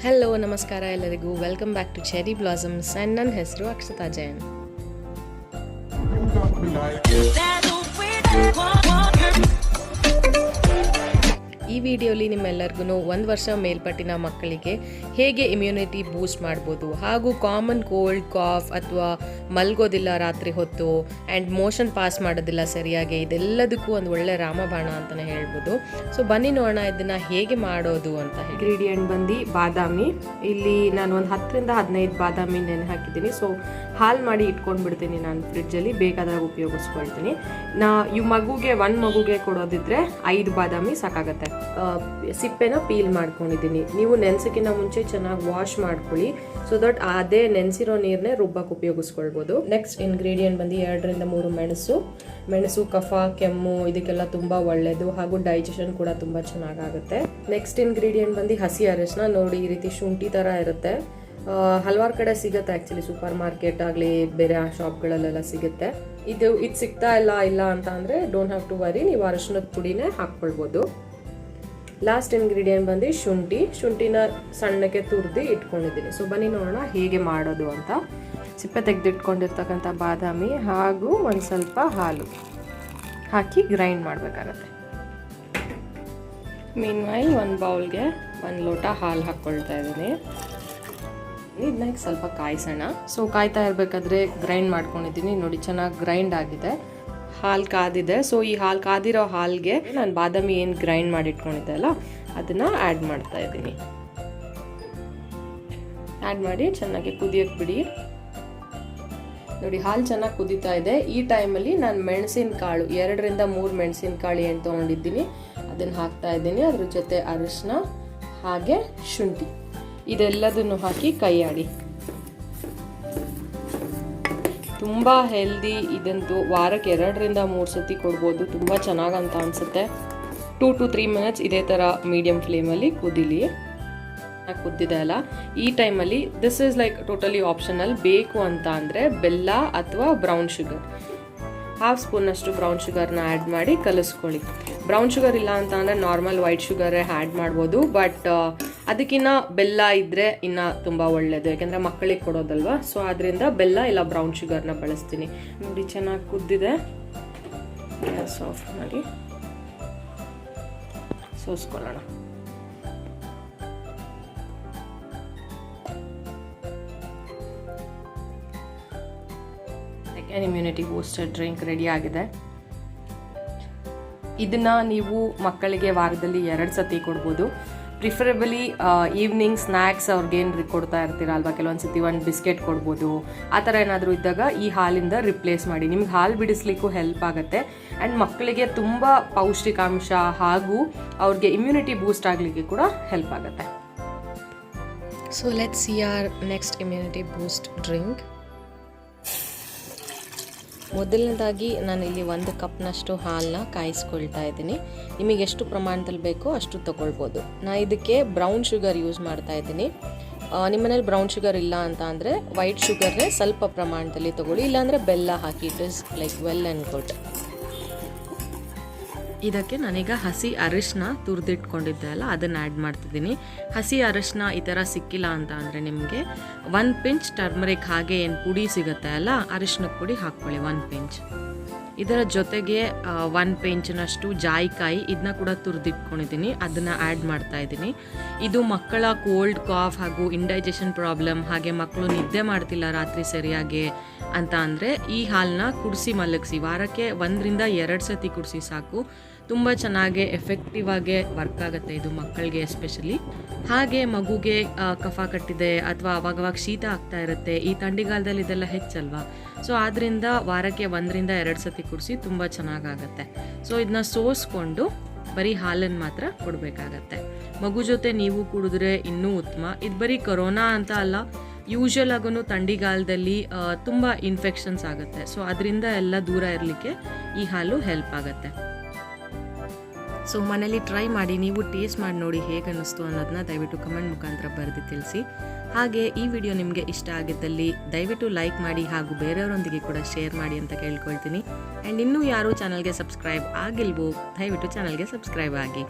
Hello ನಮಸ್ಕಾರ ಎಲ್ಲರಿಗೂ welcome back to cherry blossoms and ನನ್ನ ಹೆಸರು ಅಕ್ಷತಾ ಜೈನ್. ಈ ವಿಡಿಯೋಲಿ ನಿಮ್ಮೆಲ್ಲರಿಗೂ 1 ವರ್ಷ ಮೇಲ್ಪಟ್ಟಿನ ಮಕ್ಕಳಿಗೆ ಹೇಗೆ ಇಮ್ಯುನಿಟಿ ಬೂಸ್ಟ್ ಮಾಡ್ಬೋದು ಹಾಗೂ ಕಾಮನ್ ಕೋಲ್ಡ್ ಕಾಫ್ ಅಥವಾ ಮಲ್ಗೋದಿಲ್ಲ ರಾತ್ರಿ ಹೊತ್ತು ಆ್ಯಂಡ್ ಮೋಷನ್ ಪಾಸ್ ಮಾಡೋದಿಲ್ಲ ಸರಿಯಾಗಿ, ಇದೆಲ್ಲದಕ್ಕೂ ಒಂದು ಒಳ್ಳೆ ರಾಮಬಾಣ ಅಂತಲೇ ಹೇಳ್ಬೋದು. ಸೊ ಬನ್ನಿ ನೋಡೋಣ ಇದನ್ನು ಹೇಗೆ ಮಾಡೋದು ಅಂತ. ಇಂಗ್ರೀಡಿಯೆಂಟ್ ಬಂದು ಬಾದಾಮಿ. ಇಲ್ಲಿ ನಾನು ಒಂದು 10 ರಿಂದ 15 ಬಾದಾಮಿ ನೆನೆ ಹಾಕಿದ್ದೀನಿ. ಸೊ ಹಾಲು ಮಾಡಿ ಇಟ್ಕೊಂಡು ಬಿಡ್ತೀನಿ ನಾನು ಫ್ರಿಡ್ಜಲ್ಲಿ, ಬೇಕಾದಾಗ ಉಪಯೋಗಿಸ್ಕೊಳ್ತೀನಿ. ಒಂದು ಮಗುಗೆ ಕೊಡೋದಿದ್ರೆ 5 ಬಾದಾಮಿ ಸಾಕಾಗತ್ತೆ. ಸಿಪ್ಪೆನ ಪೀಲ್ ಮಾಡ್ಕೊಂಡಿದ್ದೀನಿ. ನೀವು ನೆನೆಸೋಕ್ಕಿಂತ ಮುಂಚೆ ಚೆನ್ನಾಗಿ ವಾಶ್ ಮಾಡ್ಕೊಳ್ಳಿ, ಸೊ ದಟ್ ಅದೇ ನೆನೆಸಿರೋ ನೀರನ್ನೇ ರುಬ್ಬಕ್ಕೆ ಉಪಯೋಗಿಸ್ಕೊಳ್ಬೋದು. ನೆಕ್ಸ್ಟ್ ಇಂಗ್ರೀಡಿಯೆಂಟ್ ಬಂದು 2 ರಿಂದ 3 ಮೆಣಸು ಕಫ ಕೆಮ್ಮು ಇದಕ್ಕೆಲ್ಲ ತುಂಬ ಒಳ್ಳೆಯದು ಹಾಗೂ ಡೈಜೆಷನ್ ಕೂಡ ತುಂಬ ಚೆನ್ನಾಗಾಗುತ್ತೆ. ನೆಕ್ಸ್ಟ್ ಇಂಗ್ರೀಡಿಯೆಂಟ್ ಬಂದು ಹಸಿ ಅರಿಶಿನ. ನೋಡಿ ಈ ರೀತಿ ಶುಂಠಿ ಥರ ಇರುತ್ತೆ, ಹಲವಾರು ಕಡೆ ಸಿಗುತ್ತೆ ಆ್ಯಕ್ಚುಲಿ, ಸೂಪರ್ ಮಾರ್ಕೆಟ್ ಆಗಲಿ ಬೇರೆ ಶಾಪ್ಗಳಲ್ಲೆಲ್ಲ ಸಿಗುತ್ತೆ. ಇದು ಸಿಗ್ತಾ ಇಲ್ಲ ಅಂತ ಅಂದರೆ ಡೋಂಟ್ ಹ್ಯಾವ್ ಟು ವರಿ, ನೀವು ಅರಿಶಿನದ ಪುಡಿನೇ ಹಾಕ್ಕೊಳ್ಬೋದು. ಲಾಸ್ಟ್ ಇಂಗ್ರೀಡಿಯೆಂಟ್ ಬಂದು ಶುಂಠಿನ ಸಣ್ಣಕ್ಕೆ ತುರಿದು ಇಟ್ಕೊಂಡಿದ್ದೀನಿ. ಸೊ ಬನ್ನಿ ನೋಡೋಣ ಹೇಗೆ ಮಾಡೋದು ಅಂತ. ಸಿಪ್ಪೆ ತೆಗೆದಿಟ್ಕೊಂಡಿರ್ತಕ್ಕಂಥ ಬಾದಾಮಿ ಹಾಗೂ ಒಂದು ಸ್ವಲ್ಪ ಹಾಲು ಹಾಕಿ ಗ್ರೈಂಡ್ ಮಾಡಬೇಕಾಗತ್ತೆ. ಮೀನ್ವೈಲ್ ಒಂದು ಬೌಲ್ಗೆ 1 ಲೋಟ ಹಾಲು ಹಾಕ್ಕೊಳ್ತಾ ಇದ್ದೀನಿ. ಇದನ್ನ ಸ್ವಲ್ಪ ಕಾಯಿಸೋಣ. ಸೊ ಕಾಯ್ತಾ ಇರಬೇಕಾದ್ರೆ ಗ್ರೈಂಡ್ ಮಾಡ್ಕೊಂಡಿದ್ದೀನಿ. ನೋಡಿ ಚೆನ್ನಾಗಿ ಗ್ರೈಂಡ್ ಆಗಿದೆ, ಹಾಲು ಕಾದಿದೆ. ಸೊ ಈ ಹಾಲು ಕಾದಿರೋ ಹಾಲಿಗೆ ನಾನು ಬಾದಾಮಿ ಏನು ಗ್ರೈಂಡ್ ಮಾಡಿ ಇಟ್ಕೊಂಡಿದ್ದೆ ಅಲ್ಲ ಅದನ್ನು ಆ್ಯಡ್ ಮಾಡ್ತಾ ಇದ್ದೀನಿ. ಆ್ಯಡ್ ಮಾಡಿ ಚೆನ್ನಾಗಿ ಕುದಿಯೋಕ್ಕೆ ಬಿಡಿ. ನೋಡಿ ಹಾಲು ಚೆನ್ನಾಗಿ ಕುದೀತಾ ಇದೆ. ಈ ಟೈಮಲ್ಲಿ ನಾನು ಮೆಣಸಿನಕಾಳು 2 ರಿಂದ 3 ಮೆಣಸಿನಕಾಳು ಏನು ತೊಗೊಂಡಿದ್ದೀನಿ ಅದನ್ನು ಹಾಕ್ತಾ ಇದ್ದೀನಿ. ಅದ್ರ ಜೊತೆ ಅರಿಶಿನ ಹಾಗೆ ಶುಂಠಿ ಇದೆಲ್ಲದನ್ನು ಹಾಕಿ ಕೈ ಆಡಿ. ತುಂಬ ಹೆಲ್ದಿ, ಇದಂತೂ ವಾರಕ್ಕೆ 2 ರಿಂದ 3 ಸತಿ ಕೊಡ್ಬೋದು. ತುಂಬ ಚೆನ್ನಾಗಂತ ಅನಿಸುತ್ತೆ. 2 to 3 ಮಿನಿಟ್ಸ್ ಇದೇ ಥರ ಮೀಡಿಯಮ್ ಫ್ಲೇಮಲ್ಲಿ ಕುದಿಲಿ. ಕುದ್ದಿದೆ ಅಲ್ಲ, ಈ ಟೈಮಲ್ಲಿ this is like totally optional. ಬೇಕು ಅಂತ ಅಂದರೆ ಬೆಲ್ಲ ಅಥವಾ ಬ್ರೌನ್ ಶುಗರ್, 1/2 ಸ್ಪೂನಷ್ಟು ಬ್ರೌನ್ ಶುಗರ್ನ ಆ್ಯಡ್ ಮಾಡಿ ಕಲಿಸ್ಕೊಳ್ಳಿ. ಬ್ರೌನ್ ಶುಗರ್ ಇಲ್ಲ ಅಂತ ಅಂದರೆ ನಾರ್ಮಲ್ ವೈಟ್ ಶುಗರೇ ಆ್ಯಡ್ ಮಾಡ್ಬೋದು, ಬಟ್ ಅದಕ್ಕಿಂತ ಬೆಲ್ಲ ಇದ್ದರೆ ಇನ್ನೂ ತುಂಬ ಒಳ್ಳೆಯದು, ಯಾಕೆಂದರೆ ಮಕ್ಕಳಿಗೆ ಕೊಡೋದಲ್ವ. ಸೊ ಅದರಿಂದ ಬೆಲ್ಲ ಇಲ್ಲ ಬ್ರೌನ್ ಶುಗರ್ನ ಬಳಸ್ತೀನಿ. ನೋಡಿ ಚೆನ್ನಾಗಿ ಕುದ್ದಿದೆ, ಗ್ಯಾಸ್ ಆಫ್ ಮಾಡಿ ಸೋಸ್ಕೊಳ್ಳೋಣ. Second immunity booster drink ready ಆಗಿದೆ. ಇದನ್ನು ನೀವು ಮಕ್ಕಳಿಗೆ ವಾರದಲ್ಲಿ 2 ಸತಿ ಕೊಡ್ಬೋದು. ಪ್ರಿಫರಬಲಿ ಈವ್ನಿಂಗ್ ಸ್ನ್ಯಾಕ್ಸ್ ಅವ್ರಿಗೇನು ಕೊಡ್ತಾ ಇರ್ತೀರಲ್ವ, ಕೆಲವೊಂದು ಸತಿ ಒಂದು ಬಿಸ್ಕೆಟ್ ಕೊಡ್ಬೋದು. ಆ ಥರ ಏನಾದರೂ ಇದ್ದಾಗ ಈ ಹಾಲಿಂದ ರಿಪ್ಲೇಸ್ ಮಾಡಿ. ನಿಮ್ಗೆ ಹಾಲು ಬಿಡಿಸ್ಲಿಕ್ಕೂ ಹೆಲ್ಪ್ ಆಗುತ್ತೆ ಆ್ಯಂಡ್ ಮಕ್ಕಳಿಗೆ ತುಂಬ ಪೌಷ್ಟಿಕಾಂಶ ಹಾಗೂ ಅವ್ರಿಗೆ ಇಮ್ಯುನಿಟಿ ಬೂಸ್ಟ್ ಆಗಲಿಕ್ಕೆ ಕೂಡ ಹೆಲ್ಪ್ ಆಗುತ್ತೆ. So let's see our next immunity boost drink. ಮೊದಲನೇದಾಗಿ ನಾನು ಇಲ್ಲಿ 1 ಕಪ್ನಷ್ಟು ಹಾಲನ್ನ ಕಾಯಿಸ್ಕೊಳ್ತಾ ಇದ್ದೀನಿ. ನಿಮಗೆ ಎಷ್ಟು ಪ್ರಮಾಣದಲ್ಲಿ ಬೇಕೋ ಅಷ್ಟು ತೊಗೊಳ್ಬೋದು. ನಾನು ಇದಕ್ಕೆ ಬ್ರೌನ್ ಶುಗರ್ ಯೂಸ್ ಮಾಡ್ತಾ ಇದ್ದೀನಿ. ನಿಮ್ಮನೇಲಿ ಬ್ರೌನ್ ಶುಗರ್ ಇಲ್ಲ ಅಂತ ಅಂದರೆ ವೈಟ್ ಶುಗರ್ನೇ ಸ್ವಲ್ಪ ಪ್ರಮಾಣದಲ್ಲಿ ತೊಗೊಳ್ಳಿ, ಇಲ್ಲಾಂದರೆ ಬೆಲ್ಲ ಹಾಕಿ. It is like well and good. ಇದಕ್ಕೆ ನಾನೀಗ ಹಸಿ ಅರಿಶಿನ ತುರಿದಿಟ್ಕೊಂಡಿದ್ದೆ ಅಲ್ಲ ಅದನ್ನು ಆ್ಯಡ್ ಮಾಡ್ತಿದ್ದೀನಿ. ಹಸಿ ಅರಿಶಿನ ಈ ಥರ ಸಿಕ್ಕಿಲ್ಲ ಅಂತ ಅಂದರೆ ನಿಮಗೆ 1 ಪಿಂಚ್ ಟರ್ಮರಿಕ್ ಹಾಗೆ ಏನು ಪುಡಿ ಸಿಗುತ್ತೆ ಅಲ್ಲ ಅರಿಶಿನದ ಪುಡಿ ಹಾಕ್ಕೊಳ್ಳಿ 1 ಪಿಂಚ್. ಇದರ ಜೊತೆಗೆ 1 ಪಿಂಚ್ನಷ್ಟು ಜಾಯಿಕಾಯಿ ಇದನ್ನ ಕೂಡ ತುರಿದಿಟ್ಕೊಂಡಿದ್ದೀನಿ, ಅದನ್ನು ಆ್ಯಡ್ ಮಾಡ್ತಾ ಇದ್ದೀನಿ. ಇದು ಮಕ್ಕಳ ಕೋಲ್ಡ್ ಕಾಫ್ ಹಾಗೂ ಇಂಡೈಜೆಷನ್ ಪ್ರಾಬ್ಲಮ್, ಹಾಗೆ ಮಕ್ಕಳು ನಿದ್ದೆ ಮಾಡ್ತಿಲ್ಲ ರಾತ್ರಿ ಸರಿಯಾಗಿ ಅಂತ ಅಂದರೆ ಈ ಹಾಲನ್ನ ಕುಡಿಸಿ ಮಲಗಿಸಿ. ವಾರಕ್ಕೆ 1 ರಿಂದ 2 ಸತಿ ಕುಡಿಸಿ ಸಾಕು. ತುಂಬ ಚೆನ್ನಾಗಿ ಎಫೆಕ್ಟಿವ್ ಆಗಿ ವರ್ಕ್ ಆಗುತ್ತೆ ಇದು ಮಕ್ಕಳಿಗೆ ಎಸ್ಪೆಷಲಿ. ಹಾಗೆ ಮಗುಗೆ ಕಫ ಕಟ್ಟಿದೆ ಅಥವಾ ಅವಾಗವಾಗ ಶೀತ ಆಗ್ತಾ ಇರುತ್ತೆ, ಈ ಥಂಡಿಗಾಲದಲ್ಲಿ ಇದೆಲ್ಲ ಹೆಚ್ಚಲ್ವಾ. ಸೊ ಆದ್ದರಿಂದ ವಾರಕ್ಕೆ 1 ರಿಂದ 2 ಸತಿ ಕುಡಿಸಿ ತುಂಬ ಚೆನ್ನಾಗಾಗತ್ತೆ. ಸೊ ಇದನ್ನ ಸೋಸ್ಕೊಂಡು ಬರೀ ಹಾಲನ್ನು ಮಾತ್ರ ಕೊಡಬೇಕಾಗತ್ತೆ. ಮಗು ಜೊತೆ ನೀವು ಕುಡಿದ್ರೆ ಇನ್ನೂ ಉತ್ತಮ. ಇದು ಬರೀ ಕೊರೋನಾ ಅಂತ ಅಲ್ಲ, ಯೂಶ್ವಲ್ ಆಗೂ ಥಂಡಿಗಾಲದಲ್ಲಿ ತುಂಬ ಇನ್ಫೆಕ್ಷನ್ಸ್ ಆಗುತ್ತೆ. ಸೊ ಅದರಿಂದ ಎಲ್ಲ ದೂರ ಇರಲಿಕ್ಕೆ ಈ ಹಾಲು ಹೆಲ್ಪ್ ಆಗುತ್ತೆ. ಸೊ ಮನೇಲಿ ಟ್ರೈ ಮಾಡಿ, ನೀವು ಟೇಸ್ಟ್ ಮಾಡಿ ನೋಡಿ ಹೇಗೆ ಅನ್ನಿಸ್ತು ಅನ್ನೋದನ್ನ ದಯವಿಟ್ಟು ಕಮೆಂಟ್ ಮುಖಾಂತರ ಬರೆದು ತಿಳಿಸಿ. ಹಾಗೆ ಈ ವಿಡಿಯೋ ನಿಮಗೆ ಇಷ್ಟ ಆಗಿದ್ದಲ್ಲಿ ದಯವಿಟ್ಟು ಲೈಕ್ ಮಾಡಿ ಹಾಗೂ ಬೇರೆಯವರೊಂದಿಗೆ ಕೂಡ ಶೇರ್ ಮಾಡಿ ಅಂತ ಕೇಳ್ಕೊಳ್ತೀನಿ. ಆ್ಯಂಡ್ ಇನ್ನೂ ಯಾರೂ ಚಾನಲ್ಗೆ ಸಬ್ಸ್ಕ್ರೈಬ್ ಆಗಿಲ್ವೋ ದಯವಿಟ್ಟು ಚಾನಲ್ಗೆ ಸಬ್ಸ್ಕ್ರೈಬ್ ಆಗಿ.